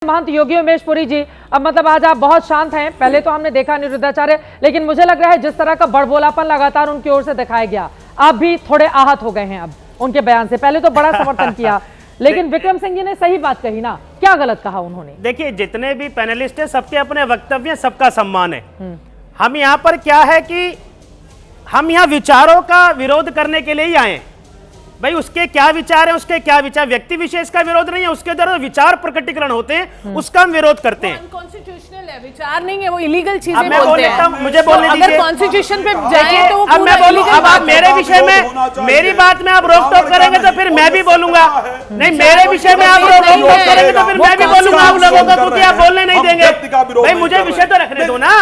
महंत योगी उमेश पुरी जी, अब मतलब आज आप बहुत शांत हैं। पहले तो हमने देखा अनिरुद्धाचार्य, लेकिन मुझे लग रहा है जिस तरह का बड़बोलापन लगातार उनकी ओर से दिखाया गया, आप भी थोड़े आहत हो गए हैं अब उनके बयान से। पहले तो बड़ा समर्थन किया, लेकिन विक्रम सिंह जी ने सही बात कही ना, क्या गलत कहा उन्होंने? देखिए, जितने भी पैनलिस्ट हैं सबके अपने वक्तव्य, सबका सम्मान है। हम यहाँ पर क्या है कि हम यहाँ विचारों का विरोध करने के लिए ही आए। भाई उसके क्या विचार है, उसके क्या विचार, व्यक्ति विशेष का विरोध नहीं है, उसके द्वारा विचार प्रकटीकरण होते हैं, उसका हम विरोध करते हैं। अनकॉन्स्टिट्यूशनल है, विचार नहीं है, वो इलीगल चीजें बोलते हैं। मुझे बोलने दीजिए। अगर कॉन्स्टिट्यूशन पे जाए तो अब मैं बोलूं, अब आप मेरे विषय में मेरी बात में आप रोक टोक करेंगे तो फिर मैं भी बोलूंगा। नहीं, मेरे विषय में आप रोक टोक करेंगे तो फिर मैं भी बोलूंगा आप लोगों को, क्योंकि आप बोलने नहीं देंगे। भाई मुझे विषय तो रखने दो ना।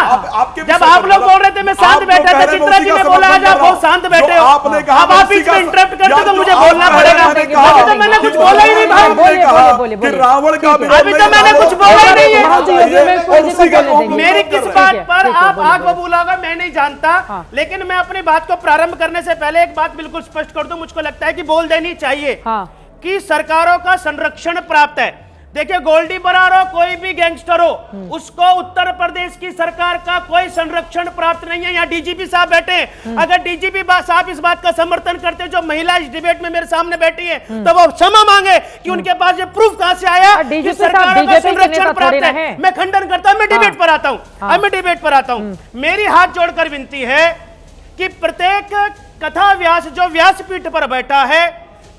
जब आप लोग बोल रहे थे मैं शांत बैठा था, चित्रा जी ने बोला आज आप बहुत शांत बैठे हो, अब आप बीच में इंटरप्ट करते तो मुझे बोलना पड़ेगा। अभी तो मैंने कुछ बोला ही नहीं भाई। बोलिए। रावण का अभी तो मैंने कुछ बोला ही नहीं है। मेरी किस बात पर आप आग बबूला होगा मैं नहीं जानता, लेकिन मैं अपनी बात को प्रारंभ करने से पहले एक बात बिल्कुल स्पष्ट कर दूं। मुझको लगता है कि बोल देनी चाहिए कि सरकारों का संरक्षण प्राप्त है। देखिए, गोल्डी बरार हो, कोई भी गैंगस्टर हो, उसको उत्तर प्रदेश की सरकार का कोई संरक्षण प्राप्त नहीं है। यहाँ डीजीपी साहब बैठे हैं, अगर डीजीपी साहब इस बात का समर्थन करते जो महिला इस डिबेट में मेरे सामने बैठी है, तो वो क्षमा मांगे कि उनके पास ये प्रूफ कहां से आया कि सरकारों का संरक्षण प्राप्त है। मैं खंडन करता हूं, मैं डिबेट पर आता हूं। अब मैं डिबेट पर आता हूं। मेरी हाथ जोड़कर विनती है कि प्रत्येक कथा व्यास जो व्यासपीठ पर बैठा है,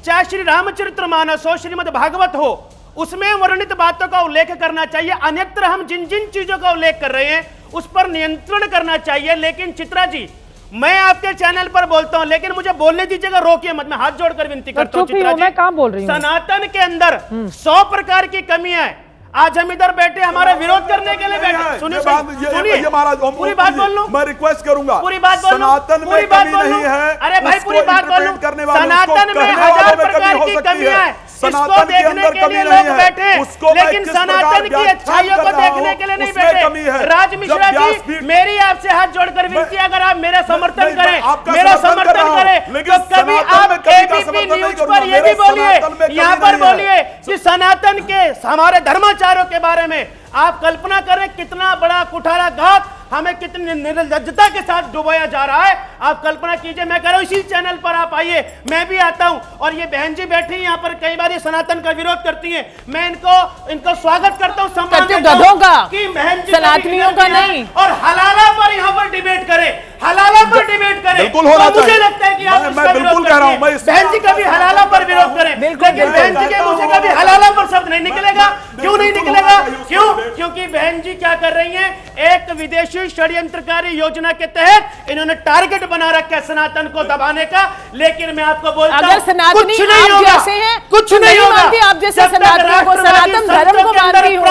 चाहे श्री रामचरितमानस हो, श्रीमद् भागवत हो, उसमें वर्णित बातों का उल्लेख करना चाहिए। अन्यत्र हम जिन जिन चीजों का उल्लेख कर रहे हैं उस पर नियंत्रण करना चाहिए। लेकिन चित्रा जी, मैं आपके चैनल पर बोलता हूं, लेकिन मुझे बोलने दीजिएगा, रोकिए मत। मैं हाथ जोड़कर विनती करता हूं चित्रा जी, मैं काम बोल रही हूं। सनातन के अंदर 100 प्रकार की कमियां है। आज हम इधर बैठे हमारा विरोध करने के लिए बैठे। सुनिए पूरी बात बोल लूं, मैं रिक्वेस्ट करूंगा, पूरी बात बोल लूं, सनातन में कमी नहीं है। अरे भाई पूरी बात बोल लूं, सनातन में 1000 प्रकार की कमियां है, इसको देखने के लिए लोग बैठे, लेकिन सनातन की अच्छाइयों को देखने के लिए नहीं बैठे। राज मिश्रा जी, मेरी आपसे हाथ जोड़कर विनती, अगर आप मेरा समर्थन करें, मेरा समर्थन करें, तो कभी आप एबीपी न्यूज पर ये भी बोलिए, यहाँ पर बोलिए कि सनातन के हमारे धर्माचार्यों के बारे में आप कल्पना करें कितना बड़ा कुठारा घात हमें कितनी निर्लज्जता के साथ डुबाया जा रहा है। आप कल्पना कीजिए। मैं कह रहा हूं इसी चैनल पर आप आइए, मैं भी आता हूं। और ये बहन जी बैठी यहाँ पर, कई बार ये सनातन का विरोध करती हैं, मैं इनको स्वागत करता हूं, सम्मान देता हूं कि बहन जी सनातनियों का नहीं, और हलाला पर यहाँ पर डिबेट करे, हलाला पर डिबेट करे। बिल्कुल होना चाहिए। मुझे लगता है कि आप मैं बिल्कुल कह रहा हूं, बहन जी कभी हलाला पर विरोध करें, लेकिन बहन जी के मुंह से कभी हलाला पर शब्द नहीं निकलेगा। क्यों नहीं निकलेगा? क्यों? क्योंकि बहन जी क्या कर रही हैं, एक विदेशी षड्यंत्रकारी योजना के तहत इन्होंने टारगेट बना रखा है सनातन को दबाने का। लेकिन मैं आपको बोलता हूं, अगर सनातनी कुछ नहीं होगा, जैसे हैं, कुछ नहीं होगा। आप जैसे सनातनियों को, सनातन धर्म को मानती हूं,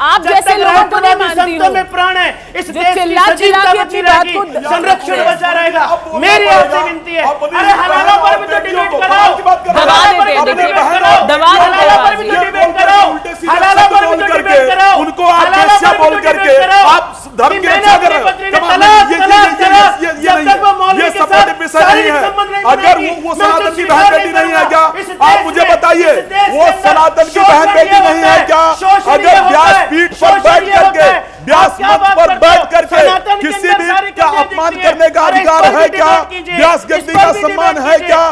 आप जैसे लोगों को नहीं मानती हूं, में प्राण है, इस देश की चिल्ला चिल्ला के अपनी बात को संरक्षण बचा रहेगा। मेरी आपसे विनती है, अरे हलाला पर भी तो डिबेट कराओ, दबा देते, दबा हलाला पर भी तो डिबेट कराओ, हलाला पर भी तो डिबेट कराओ, उनको आप कैसे बोल करके आप धर्म की रक्षा कर रहे हो। ये सपोर्टिव विषय नहीं है। अगर वो सनातन की बहन बेटी नहीं है क्या? आप मुझे बताइए, वो सनातन की बहन बेटी नहीं है क्या? अगर व्यासपीठ पर बैठ करके, व्यास मंच पर बैठ करके किसी भी का अपमान करने का अधिकार है क्या? व्यास गद्दी का सम्मान है क्या?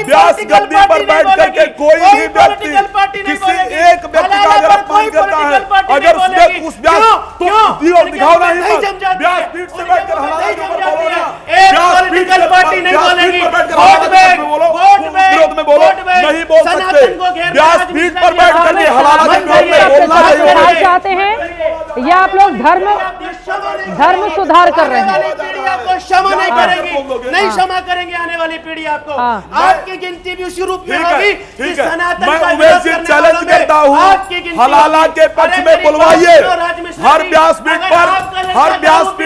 व्यास गद्दी पर बैठ करके कोई भी व्यक्ति किसी एक व्यक्ति का अगर अपमान करता है, अगर उस व्यास तो दिखाओ नहीं, व्यासपीठ से बैठकर हमारा पार्टी नहीं बोलेगी, विरोध में बोलो, नहीं बोल सकते। व्यासपीठ पर बैठ करके हलाला के विरोध में बोलना नहीं होगा। चाहते हैं या आप लोग धर्म सुधार कर रहे हैं? आपको क्षमा नहीं करेंगे, नहीं क्षमा करेंगे आने वाली पीढ़ी आपको। आपकी गिनती भी उसी रूप में होगी कि सनातन का विरोध करने वालों में चैलेंज करता हूं, हलाला के पक्ष में बुलवाइए। हर व्यासपीठ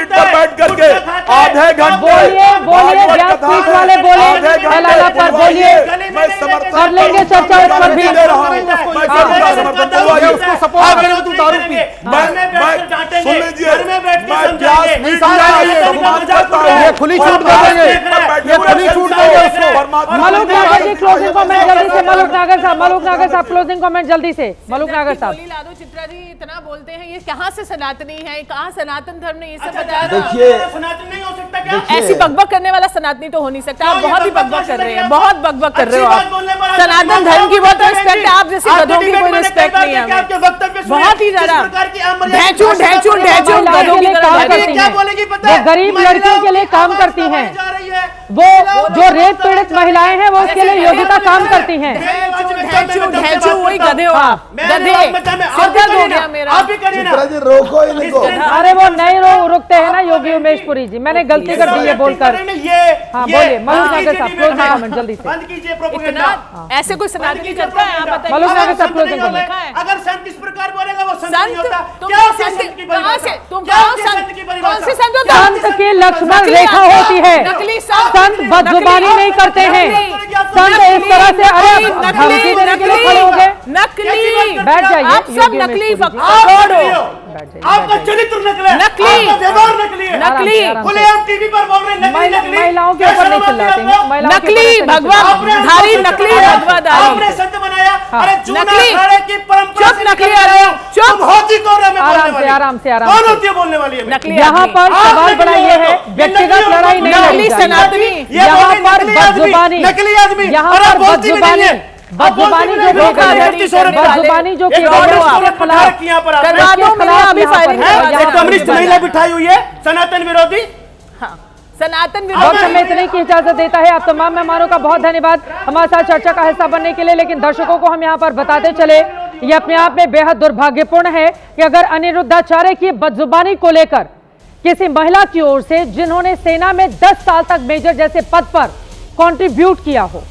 पर बैठ करके आधे घंटे बोलिए व्यासपीठ वाले बोले, दलाला पर बोलिए, मैं समर्थन कर लेंगे चर्चा उस पर भी। दे रहा हूं। मैं करूंगा समर्थन, उसको सपोर्ट करो, तू दारू पी। मैं सुन लीजिए, मैं व्यासपीठ का सम्मान करता हूं। ये खुली छूट दे देंगे, ये खुली छूट देंगे उसको। मलूक नागर जी क्लोजिंग कमेंट जल्दी से, मलूक नागर साहब क्लोजिंग कमेंट जल्दी से, मलूक नागर साहब। गोली लादो चित्रा जी इतना बोलते हैं, ये कहाँ से सनातनी है, कहाँ सनातन धर्म ने ये सब बताया था? देखिए, सनातन नहीं हो सकता क्या? ऐसी बकबक करने वाला सनातनी तो हो नहीं सकता। आप बहुत ही बकबक कर रहे हैं, बहुत बकबक कर रहे हो आप। सनातन धर्म की बहुत रिस्पेक्ट है, आप जैसे गधों की कोई रिस्पेक्ट नहीं है हमें। बहुत ही ज्यादा ढैचू गधों की तरह काम बैठे। करती हैं, वो गरीब लड़कियों के लिए काम करती हैं, वो जो रेप पीड़ित महिलाएं हैं वो उसके लिए योग्यता काम करती हैं। ढैचू वही गधे हो आप, गधे। सिरदर्द हो गया मेरा। आप भी करिए ना। चित्रा जी रोको इनको। अरे वो नहीं रुकते हैं ना योगी उमेश पुरी जी, मैंने गलती कर दी है बोलकर। हाँ बोलिए मलूक नागर साहब क्लोजिंग कमेंट जल्दी से। बंद कीजिए प्रोपेगेंडा। ऐसे कोई सनातनी करता है? आप बताइए। मलूक नागर साहब क्लोजिंग कमेंट। अगर संत इस प्रकार बोलेगा वो संत नहीं होता। तुम क्या होती है संत संत की कहाँ परिभाषा? से? तुम क्या कौन होती है संत? संत की कौन परिभाषा? से संत होता है? संत की लक्ष्मण नकली रेखा संत, होती है, नकली संत, संत बदजुबानी नकली, नहीं करते हैं, नकली, संत इस तरह से अरे धमकी देने के लिए खड़े हो गए। नकली, बैठ जाइए, आप सब योगी नकली उमेश पुरी जी। फकड़ हो। आपका चरित्र नकली है, नकली। आपका व्यवहार नकली है। नकली। खुले आप टीवी पर बोल रहे हैं नकली नकली। महिलाओं के ऊपर नहीं चिल्लाते हैं, महिलाओं के ऊपर नकली ऐसे नहीं भगवा धारी, नकली भगवाधारी। आपने संत बनाया। अरे चूना नकली। अखाड़े की परंपरा चुप से नकली निकल आदमी, गए। चुप। तुम होती कौन है? मैं बोलने आराम से, वाली। आराम से, आराम कौन से। होती है बोलने वाली है? नकली यहाँ आदमी। पर आप सवाल नकली बड़ा ये हो है, तो। व्यक्तिगत नकली लड़ाई नहीं नकली लड़नी चाहिए। सनातनी। यहाँ पर नकली आदमी, बदजुबानी, नकली आदमी। यहाँ अरे पर बोलती भी नहीं बदजुबानी, है। बदजुबानी जो की गई है, बदजुबानी जो की गई है उसके खिलाफ, करवा दो, मैंने अभी फायरिंग करवा दी। कम्युनिस्ट महिला बिठाई हुई है सनातन विरोधी। हाँ, सनातन वक्त विरोधी। हमें इतने की इजाजत देता है। आप तमाम मेहमानों का बहुत धन्यवाद हमारे साथ चर्चा का हिस्सा बनने के लिए। लेकिन दर्शकों को हम यहाँ पर बताते चले, ये अपने आप में बेहद दुर्भाग्यपूर्ण है कि अगर अनिरुद्धाचार्य की बदजुबानी को लेकर किसी महिला की ओर से, जिन्होंने सेना में 10 साल तक मेजर जैसे पद पर कंट्रीब्यूट किया हो,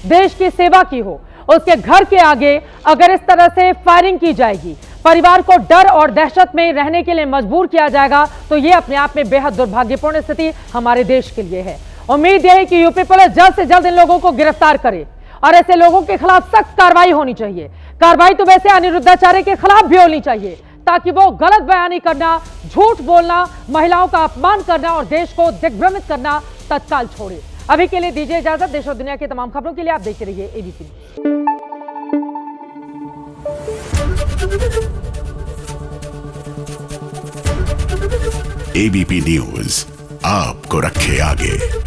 देश की सेवा की हो, उसके घर के आगे अगर इस तरह से फायरिंग की जाएगी, परिवार को डर और दहशत में रहने के लिए मजबूर किया जाएगा, तो यह अपने आप में बेहद दुर्भाग्यपूर्ण स्थिति हमारे देश के लिए है। उम्मीद यह है कि यूपी पुलिस जल्द से जल्द इन लोगों को गिरफ्तार करे और ऐसे लोगों के खिलाफ सख्त कार्रवाई होनी चाहिए। कार्रवाई तो वैसे अनिरुद्धाचार्य के खिलाफ भी होनी चाहिए, ताकि वो गलत बयानी करना, झूठ बोलना, महिलाओं का अपमान करना और देश को दिग्भ्रमित करना तत्काल छोड़े। अभी के लिए दीजिए इजाजत। देश और दुनिया की तमाम खबरों के लिए आप देखते रहिए एबीपी। एबीपी न्यूज आपको रखे आगे।